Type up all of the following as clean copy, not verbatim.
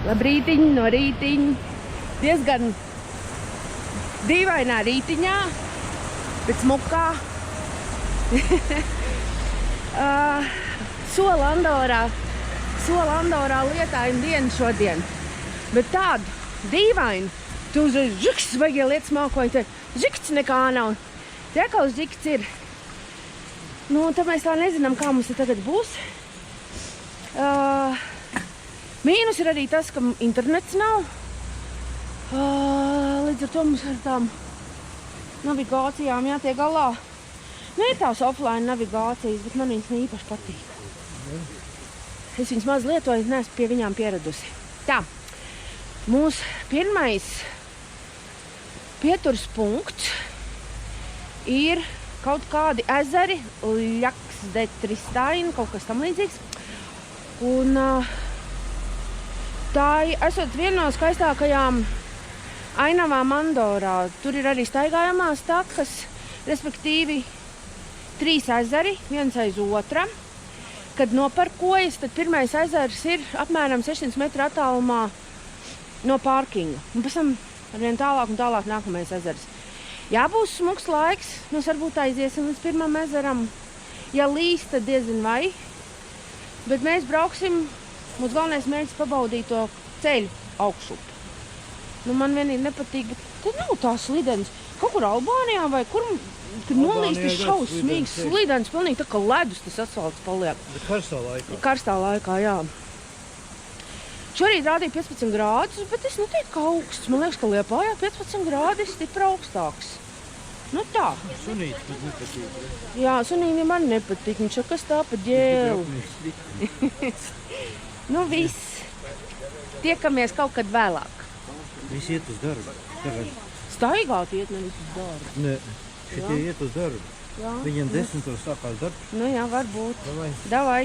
Labrītiņ, no rītiņ, diezgan dīvainā rītiņā, bet smukā. Sola Andorā lietaina diena šodien, bet tādu dīvainu, tu uzreiz žikts, vajag lietas mākoņi, te žikts nekā nav. Tie kaut žikts ir. Nu, tad mēs tā nezinām, kā mums tagad būs. Mīnus ir arī tas, ka internets nav. Līdz ar to mums ar tām navigācijām jātiek galā. Nu, ir tās offline navigācijas, bet man viņas neīpaši patīk. Es viņas maz lietoju, neesmu pie viņām pieradusi. Tā, mūsu pirmais pieturas punkts ir kaut kādi ezeri, Ļaksdetristaini, kaut kas tam līdzīgs. Un tā esot viena no skaistākajām ainavām Andorā. Tur ir arī staigājamās takas, respektīvi 3 ezeri, viens aiz otra. Kad noparkojas, tad pirmais ezers ir apmēram 600 metru attālumā no parkinga. Un pēc tam arvien tālāk un tālāk nākamais ezers. Ja būs smuks laiks, mēs varbūt aiziesim līdz pirmam ezeram. Ja līs, tad diezin vai. Bet mēs brauksim. Mums galvenais mērķis pabaudīt to ceļu augšup. Nu, man vienīgi nepatīk, bet te nav tā slidens. Kaut kur Albānijā vai kur nolīst ir šausmīgs slidens, pilnīgi tā kā ledus tas asfalts paliek. Bet karstā laikā. Karstā laikā, jā. Šorīt rādīja 15 grādus, bet es neteiktu, ka augsts. Man liekas, ka Liepājā 15 grādi ir stipri augstāks. Nu tā. Sunīt, tas nepatīk. Jā, sunīni man nepatīk. Viņš ir kas tā pa ģēli. Nu viss. Tiekamies kaut kad vēlāk. Visi iet uz darbu. Tagad. Staigāt iet nevis uz darbu. Nē, šitie iet uz darbu. Jā. Viņiem 10 sākās darbs. Nu jā, varbūt. Davai. Davai.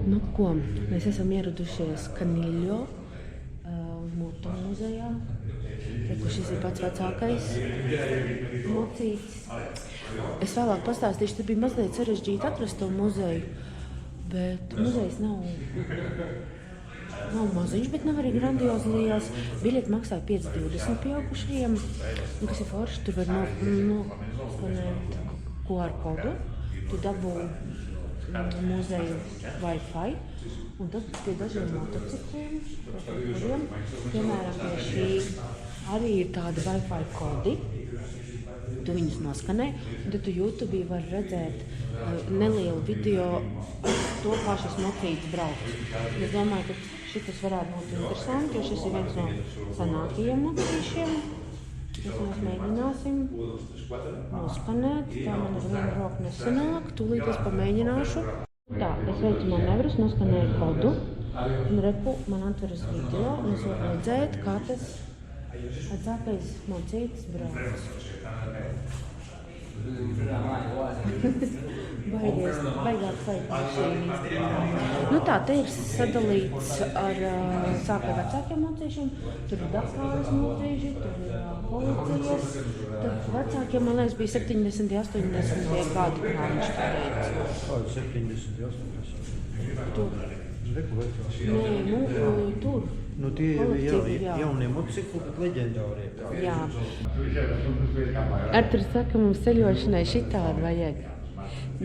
Nu ko, mēs esam ieradušies Kaniļo moto muzejā. Šis ir pats vecākais mocītis. Es vēlāk pastāstīšu, te bija mazliet sarežģīti atrast to muzeju, bet muzejs nav maziņš, bet nav arī grandiozi liels. Biļeti maksāja 5,20 pieaugušajiem, kas ir forši. Tur var noskanēt QR kodu, tu dabū muzeju Wi-Fi, un tad pie dažiem motocikliem, piemēram, pie šī arī ir tādi Wi-Fi kodi. Tu viņus noskanē, un tad tu YouTube var redzēt nelielu video to, kā šis mocītis brauc. Es domāju, ka šitas varētu būt interesanti, jo šis ir viens no senākajiem mocīšiem. Mēs mēģināsim noskanēt, tā man ar vienu roku nesanāk, tūlīt es pamēģināšu. Tā, es veicu manevrus, noskanēju kodu, un reku man atveras video, un es varu redzēt, kā tas vecākais mocītis brauc. Baigāk saikmašīnīs. Nu tā, te ir sadalīts ar sākai vecākiem mocīšiem. Tur ir Dakāras mocīši, tur ir policijas. Tad vecākiem, man liekas, bija 70, 80 gadi, kā viņš tur teica. Kādu 70, 80? Tur. Reku vecās. Nē, tur. Nu tie ir jaunie motocikli, bet leģendārie. Jā. Arturs saka, mums ceļošanai šitādi vajag.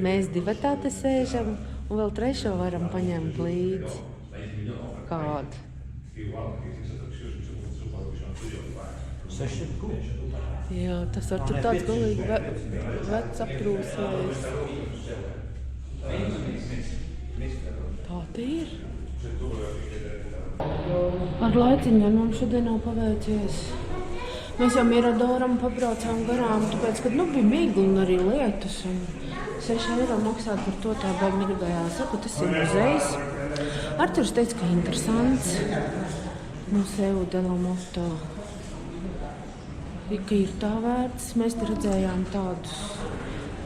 Mēs divatā te sēžam un vēl trešo varam paņemt līdzi. Kādu? 6 guli. Jā, tas var tur tāds galīgi vecs aprūsējis. Tā te ir. Ar laiciņu mums šodien nav paveicies. Mēs jau Miradoram pabraucām garām, tāpēc, kad bija migla un arī lietus. Un 6 eiro maksāt par to tā baigi negribējā. Saku, tas ir muzejs. Arturs teica, ka interesants. Museu de la Moto. Ka ir tā vērts. Mēs te redzējām tādus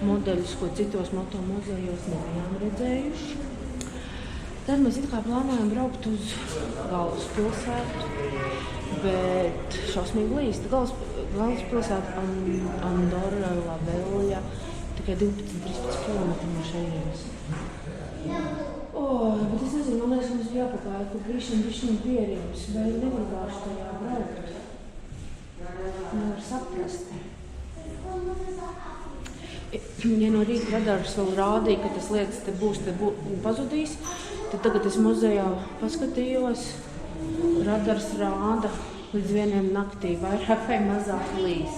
modeļus, ko citos moto muzejos nebijām redzējuši. Tad mēs it kā plānojam braukt uz galvaspilsētu, bet šausmīgi līst. Galvaspilsēta Andorra la Vella, tikai 12-13 km no šejienes. Bet es nezinu, man liekas, mums jāpagāja, ka bišķiņ pierības, vai negribāšu tajā braukt. Nevar saprast. Ja no rīta radars vēl rādīja, ka tas lietas te būs pazudīs, tad tagad es muzejā paskatījos, radars rāda līdz 1 naktī vairāk vai mazāk līs.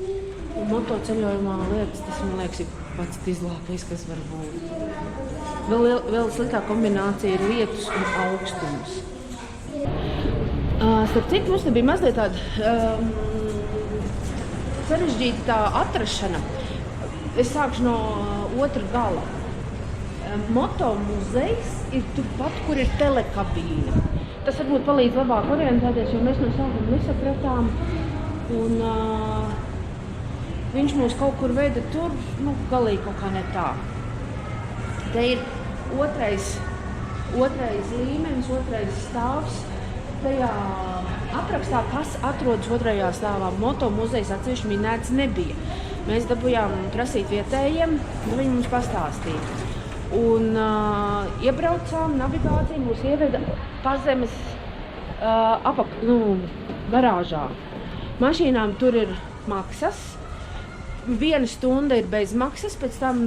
Un motoceļojumā lietas, tas man liekas ir pats izlākais, kas var būt. Vēl sliktā kombinācija ir lietus un augstums. Starp citu, mums te bija mazliet tāda sarežģīta tā atrašana. Es sākšu no otra gala. Moto muzejs ir turpat, kur ir telekabīne. Tas varbūt palīdz labāk orientēties, jo mēs no sākuma nesapratām. Un viņš mūs kaut kur veda tur, galīgi kaut kā ne tā. Te ir otrais līmenis, otrais stāvs. Tajā aprakstā, kas atrodas otrajā stāvā, moto muzejs atsevišķi minēts nebija. Mēs dabūjām prasīt vietējiem, viņi mums pastāstīja. Un iebraucām, navigācija mūs ieveda pazemes garāžā. Mašīnām tur ir maksas. 1 stunda ir bez maksas, pēc tam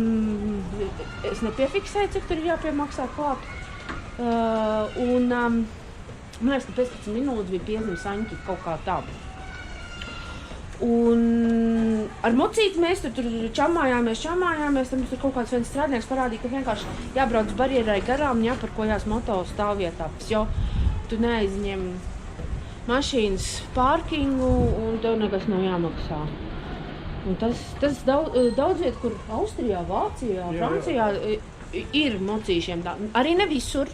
es nepiefiksēju, cik tur ir jāpiemaksā klāt. Man liekas, ka 15 minūtes bija 50 saņķi, kaut kā tā. Un ar mocīti mēs tur čamājāmies, tad mums tur kaut kāds viens strādnieks parādīja, ka vienkārši jābrauc barjerai garām, jāparkojās moto stāvvietā, jo tu neaizņem mašīnas pārkingu un tev nekas nav jāmaksā. Un tas daudz viet, kur Austrijā, Vācijā, Francijā ir mocīšiem tā. Arī ne visur.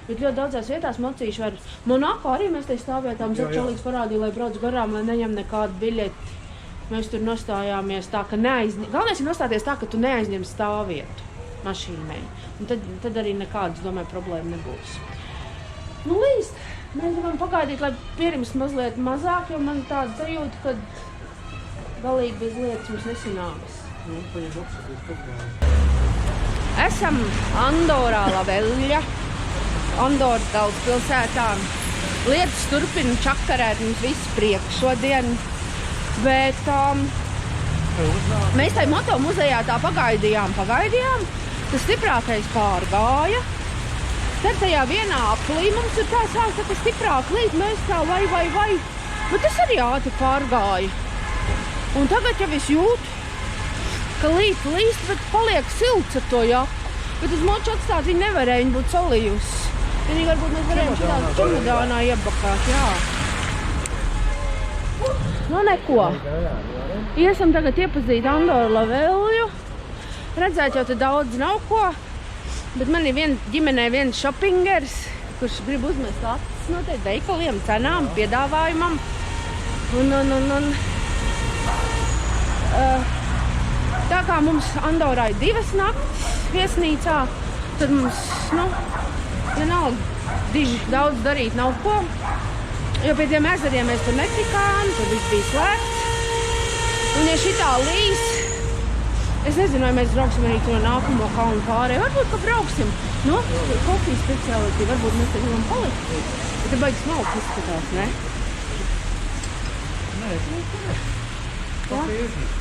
Bet ļoti daudzās vietās mocīši var. Monako arī mēs te stāvvietām, čalīgs parādīja, lai brauc garām, lai neņem nekādu biļeti. Mēs tur nostājāmies tā, ka galvenais ir nostāties tā, ka tu neaizņem stāvvietu. mašīnai. Un tad arī nekādas, domāju, problēma nebūs. Nu, līst. Mēs gribam pagaidīt, lai pirms mazliet mazāk, jo man tāda sajūta, ka galīgi bez lietas mums nesanāks. Esam Andorā, Laveļa, Andoras galvaspilsētā. Lietas turpina čakarēt mums visu priekš šodien, bet mēs tai moto muzejā tā pagaidījām. Tas stiprākais pārgāja. Tad tajā vienā aplī mums ir tā sāks, ka stiprāk līt, mēs tā vai. Bet tas arī ātri pārgāja. Un tagad jau es jūtu, ka līst, bet paliek silts ar to jaku. Bet uz moču atstāt viņi nevarēja, viņi būtu salījusi. Vienīgi varbūt mēs varējām šitā čemodānā iebakāt, jā. Nu neko. Iesim tagad iepazīt Andoru Laveļu. Redzēt jau te daudz nav ko. Bet man ir ģimenē viens šopingers, kurš grib uzmest acis no te veikaliem, cenām, piedāvājumam. Tā kā mums Andorā ir 2 naktis viesnīcā, tad mums, vienalga, diži daudz darīt nav ko. Jo pie tiem ezeriem mēs tur netikām, tur viss bija slēgts. Un ja šitā līs, es nezinu, vai mēs brauksim arī to nākamo kalnu pārēju. Varbūt, ka brauksim. No, kofijas speciālitāte. Varbūt mēs te gribam palikt. Bet te baigi smalki izskatās, ne? Nē, es nezinu. Kofija iznīst.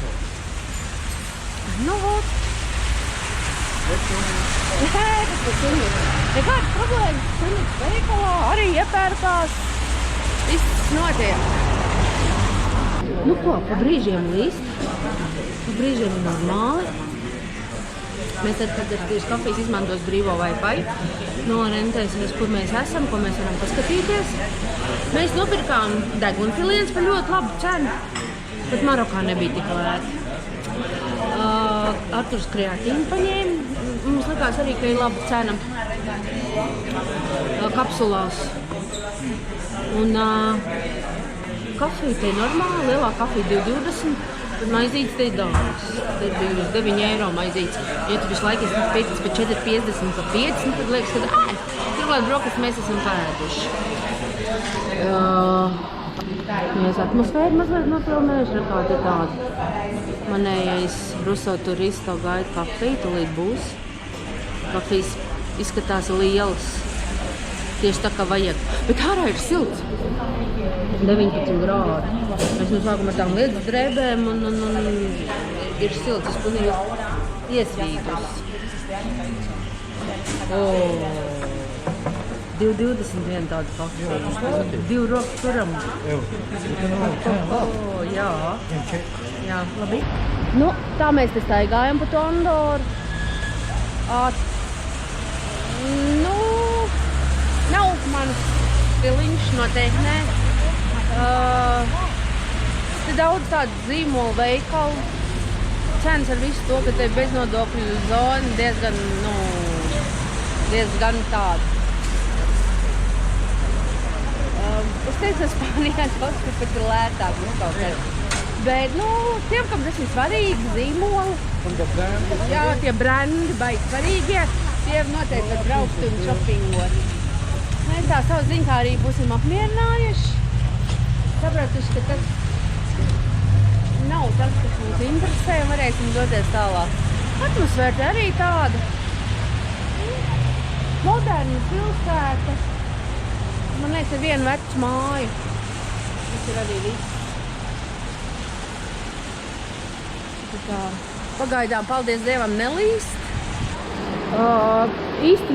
Nu, vot. Nē, tas par suņus. Nekādas problēmas. Suņus veikalā arī iepērkās. Viss notiek. Nu ko, pa brīžiem līst. Pa brīžiem ir normāli. Mēs tad, kad ir tieši kafijas izmantos brīvo Wi-Fi, norentēsimies, kur mēs esam, ko mēs varam paskatīties. Mēs nopirkām degunfiliens par ļoti labu cenu, bet Marokā nebija tik lēti. Arturs kreatīnu paņēma. Mums likās arī, ka ir laba cena kapsulās. Un kafija te ir normāla, lielā kafija 2,20. Tad maizītes te ir dārgas. Te ir 9 eiro maizītes. Ja tu visu laiku esi pircis par 4,50, par 50, tad liekas, ka turklāt brokastu mēs esam pēduši. Mēs atmosfēru mazliet nofilmējuši, kāda ir tāda. Manējais Ruso turisto gaida kafiju, tūlīt būs. Kafijas izskatās lielas. Tieši tā kā vajag. Bet ārā ir silts. 19 grādi. Mēs nu sākam ar tām lietas drēbēm un ir silts. Es pilnīgi iesvīgus. 2,20 viena tāda kafija. 2 roku turam. Jā. Jā, labi. Nu, tā mēs te staigājam pa to Andoru. Nav manas stiliņš noteikti, nē. Te daudz tādu zīmolu veikalu. Cenas ar visu to, ka te beznodokļu zona diezgan tāda. Es teicu, ka Spānijā kaut kas pat ir lētāk kaut kas. Bet, tiem, kam tas ir svarīgi, zīmoli. Jā, tie brandi baigi svarīgie. Tie noteikti var braukt un šopingot. Mēs tā savu ziņkārību būsim apmierinājuši. Sapratuši, ka tas nav tas, kas mums interesē, un varēsim doties tālāk. Atmosfēra arī tāda. Moderna pilsēta. Man liekas, ir viena veca māja. Tas ir arī viss. Pagaidām, paldies Dievam, nelīst. Īsti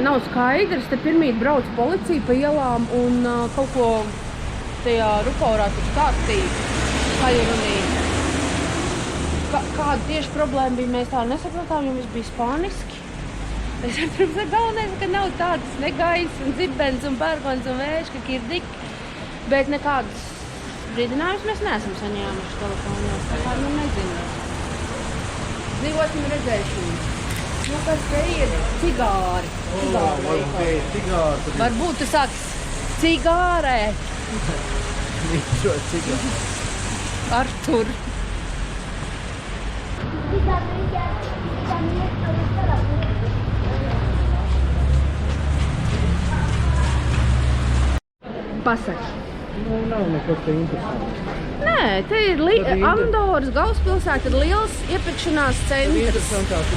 nav skaidrs. Te pirmīt brauc policija pa ielām un kaut ko tajā ruporā tur stāstīja. Kā jau runīja. Kāda tieši problēma bija, mēs tā nesapratām, jo viss bija spāniski. Es saprotu, ka galvenais, ka nav tādas negais un zibens un pērkons un vējš, ka kirdik. Bet nekādas brīdinājumus mēs neesam saņēmuši telefonos. Tā kā nezinu. Dzīvosim redzēsim. Kas te ir? Cigāri. Varbūt tu sāks cigārē. Šo cigāri. Artur. Pasaki. Nu, nav nekas te interesants. Nē, te ir Andoras galvaspilsēta, ir liels iepirkšanās centrs.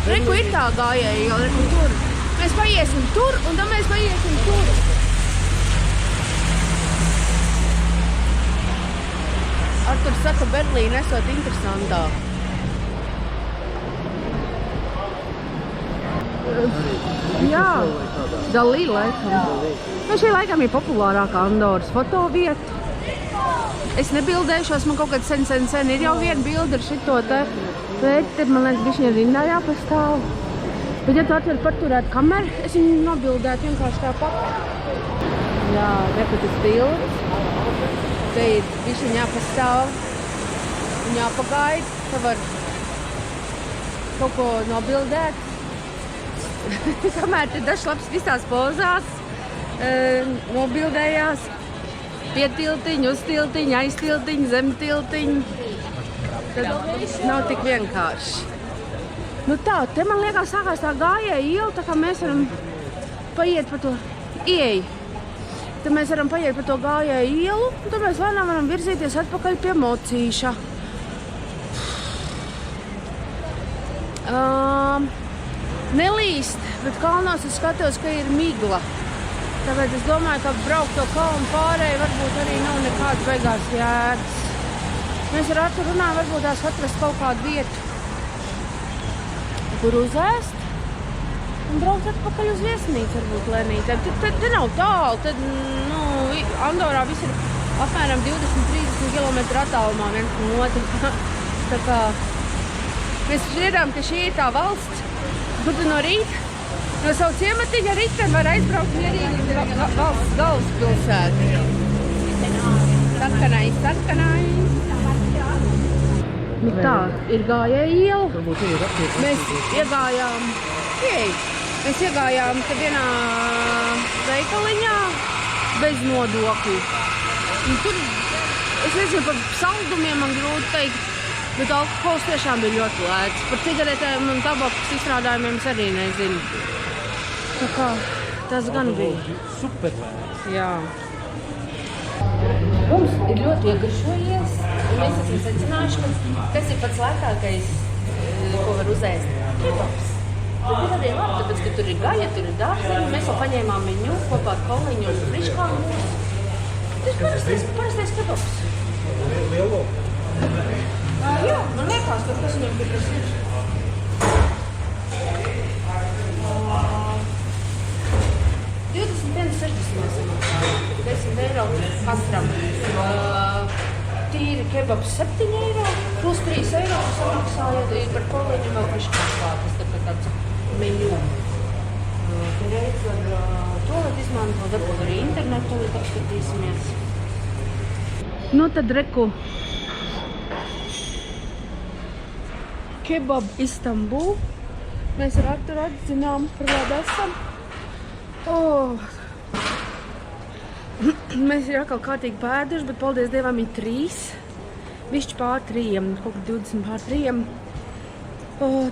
Reku ir tā gājēja, jo reku tur. Mēs paiesim tur, un tad mēs paiesim tur. Arturs saka, Berlīna esot interesantā. Jā, Dalī laikam. Nu, šī laikam ir populārākā Andoras fotovieta. Es nebildēšos, man kaut kad sen ir jau viena bilde ar šito te. Bet, man liekas, bišķiņa rindā jāpastāv. Bet, ja tu atver paturētu kameru, es viņu nobildētu vienkārši tāpat. Jā, repetis bildes. Te ir bišķiņa jāpastāv. Un jāpagaida. Te var kaut ko nobildēt. Kamēr te dažs labs visās pozās nobildējās. Pie tiltiņa, uz tiltiņa, aiz tiltiņa, zem tiltiņa. Tad nav tik vienkārši. Nu tā, te man liekas sākās tā gājēja iela, tā kā mēs varam paiet pa to ieeju. Tad mēs varam paiet pa to gājēja ielu, un tad mēs lēnām varam virzīties atpakaļ pie Mocīša. Nelīst, bet kalnos es skatos, ka ir migla. Tāpēc es domāju, ka braukt to kalnu pārēju varbūt arī nav nekāds beigās jēgas. Mēs ar Arturu runājam, varbūt tās atrast kaut kādu vietu, kur uzēst un braukt atpakaļ uz viesnīcu varbūt lēnītēm. Te nav tālu, tad, nu, Andorā viss ir apmēram 20-30 km attālumā viens no otru. Tā kā mēs dzirdām, ka šī ir tā valsts, kur tu no rīta no savu ciematiņa riteni var aizbraukt mierīgi valsts galvaspilsētu. Sarkanai. Nu tā, ir gājēja iela. Mēs iegājām te vienā veikaliņā bez nodokļu. Un tur, es nezinu, par saldumiem man grūti teikt, bet alkohols tiešām bija ļoti lēts. Par cigaretēm un tabakas izstrādājumiem es arī nezinu. Tā kā tas gan bija. Super lēts. Jā. Mums ir ļoti iegaršojies, un mēs esam secinājuši, ka kas ir pats lētākais, ko var uzēst? Kebabs. Bet ir arī labi, tāpēc, ka tur ir gaļa, tur ir dārziņi. Mēs jau paņēmām menu kopā ar koliņu un friškām. Tas ir parastais kebabs. Lielo? Jā, man liekas, ka tas viņam ir kas ir. 21,60 mēs samaksājam. 10 eiro katram. Tīri kebabs 7 eiro, plus 3 eiro samaksājot par koliņu vēl friškām klātas, tā kā tāds menu. Te reiz var toalet izmantot, varbūt arī internetu toalet apskatīsimies. Nu tad reku. Kebab Istanbul. Mēs ar Arturu atzinām, par kādu esam. Mēs ir atkal kārtīgi pēduši, bet paldies Dievam ir 3. Višķi pār 3, kaut kā 20 pār 3.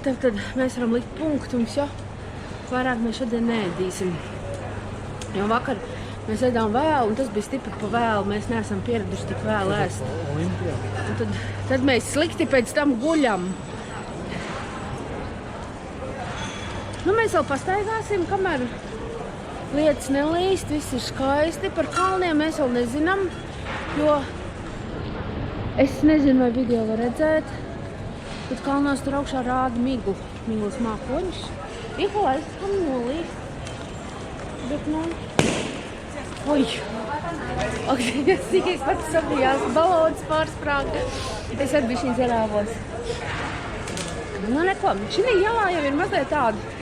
Tad mēs varam likt punktu un jā, vairāk mēs šodien neēdīsim. Jo vakar mēs ēdām vēl, un tas bija stipri pa vēl, mēs neesam pieraduši tik vēl ēst. Un tad mēs slikti pēc tam guļam. Nu, mēs vēl pastaigāsim, kamēr lietas nelīst, viss ir skaisti. Par kalniem mēs vēl nezinām, jo es nezinu, vai video var redzēt, bet kalnos tur augšā rāda miglu, miglas mākoņus. Iholais tam nolīst, bet nu... Oj! Ak, es pats sabijās, balodas pārsprāga. Es arī bišķiņ zerāvos. Nu, neko, šī jālā jau ir mazliet tāda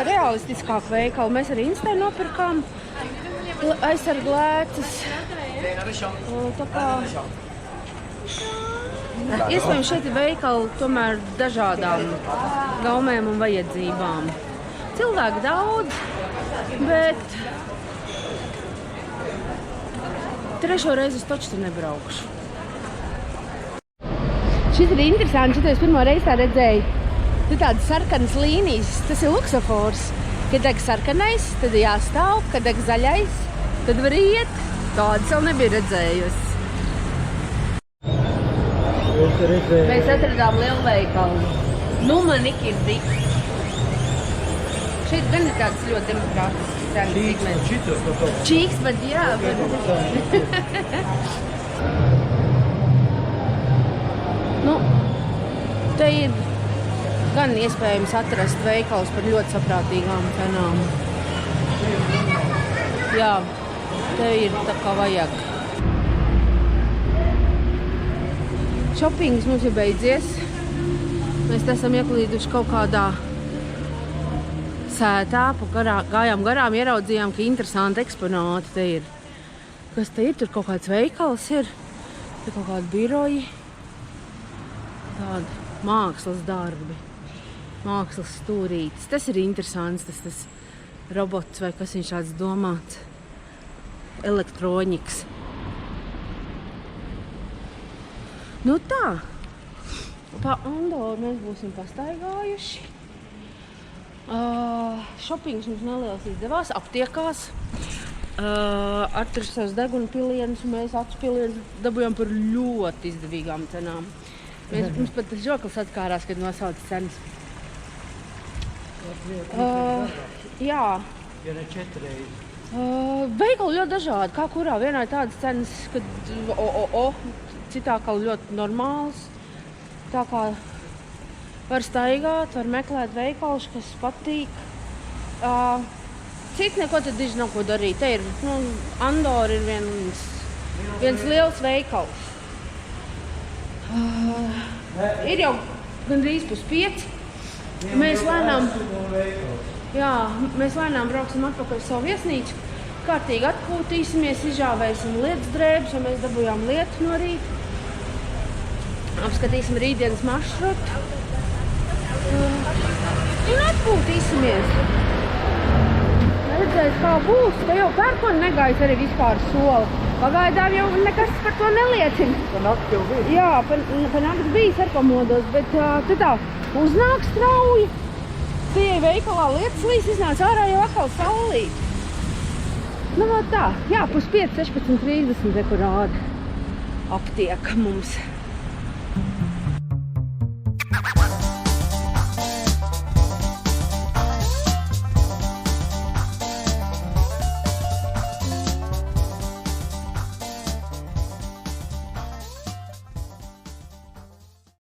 realistiskāk veikalu. Mēs arī Instē nopirkām aizsarglēcas. Tā kā... Iespējams, šeit ir veikali tomēr dažādām gaumēm un vajadzībām. Cilvēki daudz, bet trešo reizi es taču nebraukšu. Šis ir interesanti, šito es pirmo reizi tā redzēju. Tur tādas sarkanas līnijas, tas ir luksofors. Kad deg sarkanais, tad jāstāv, kad deg zaļais, tad var iet. Tādas vēl nebija redzējusi. Es redzēju. Mēs atradām lielu veikalu. Numaniki ir dik. Šeit gan ir tāds ļoti demokrātisks cenas segments. Šitas no to. Čīks, bet jā, bet... Nu, te ir gan iespējams atrast veikals par ļoti saprātīgām cenām. Jā, te ir tā kā vajag. Šopings mums ir beidzies. Mēs te esam ieklīduši kaut kādā sētā, gājām garām, ieraudzījām, ka interesanti eksponāti te ir. Kas te ir? Tur kaut kāds veikals ir, te kaut kādi biroji. Tādi mākslas darbi, mākslas stūrītis. Tas ir interesants, tas robots vai kas viņš tāds domāts. Elektroņiks. Nu tā, pa Andoru mēs būsim pastaigājuši. Šopings mums neliels izdevās, aptiekās. Atrast savus deguna pilienus, un mēs acu pilienus dabujām par ļoti izdevīgām cenām. Mums pat žoklis atkārās, kad nosauc cenas. Jā. Ja ne 4 reizes. Veikali ļoti dažādi, kā kurā. Vienā ir tādas cenas, kad citā kā ļoti normāls. Tā kā var staigāt, var meklēt veikalus, kas patīk. Cits neko tad diži nav ko darīt. Te ir, Andora ir viens liels veikals. Ir jau gandrīz 4:30. Mēs lēnām brauksim atpakaļ uz savu viesnīcu. Kārtīgi atpūtīsimies, izžāvēsim lietas drēbes, jo mēs dabūjām lietu no rīta. Apskatīsim rītdienas maršrutu. Un atpūtīsimies. Redzēs, kā būs, ka jau pērkoni negājis arī vispār soli. Pagaidām jau nekas par to neliecina. Pa nakti jau bija? Jā, pa nakti bijis ar pamodos, bet te tā uznāk strauji. Tie veikalā lietas līs, iznāca ārā jau atkal saulīt. Nu, tā, jā, 5:30, 16:30 te, kur rāda aptieka mums.